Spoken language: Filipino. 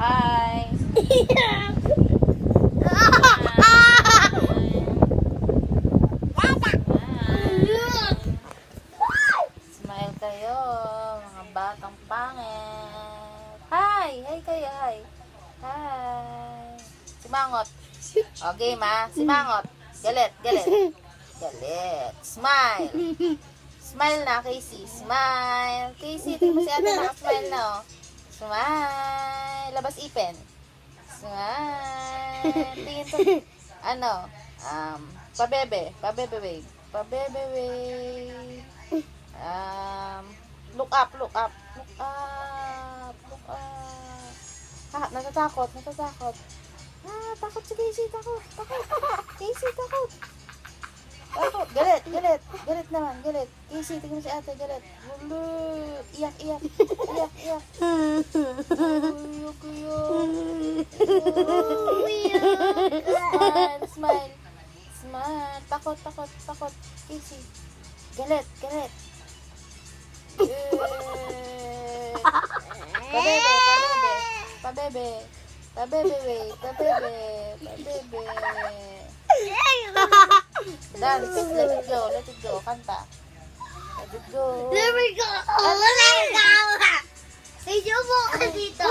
Hi. Smile kayo, mga batang pangit. Hi! Hi kayo, hi. Hi. Simangot. O, game ha. Simangot. Galit, galit. Galit. Smile. Smile na, Casey. Smile. Casey, tingnan mo si ate naka-smile na, oh. Smile. Labas ipin. Smile. Tingin to. Ano? Pabebe. Pabebe wave. Pabebe wave. Look up, look up. Look up. Look up. Ha, natatakot, natatakot. Takot si Casey, takot. Takot. Casey, takot. Takot. Galit, galit. Galit naman, galit. Casey, tingnan mo si ate, galit. Gulit. Iyak, iyak. Iyak, iyak. Iyak, iyak. Smile, smile. Smile. Takot, takot, takot. Casey. Galit, galit. Pabebe, pabebe. Pabebe. Pabebe, wait. Pabebe. Pabebe. Dance. Let it go. Let it go. Kanta. Let it go. There we go. Let it go. Medyo mo ka dito.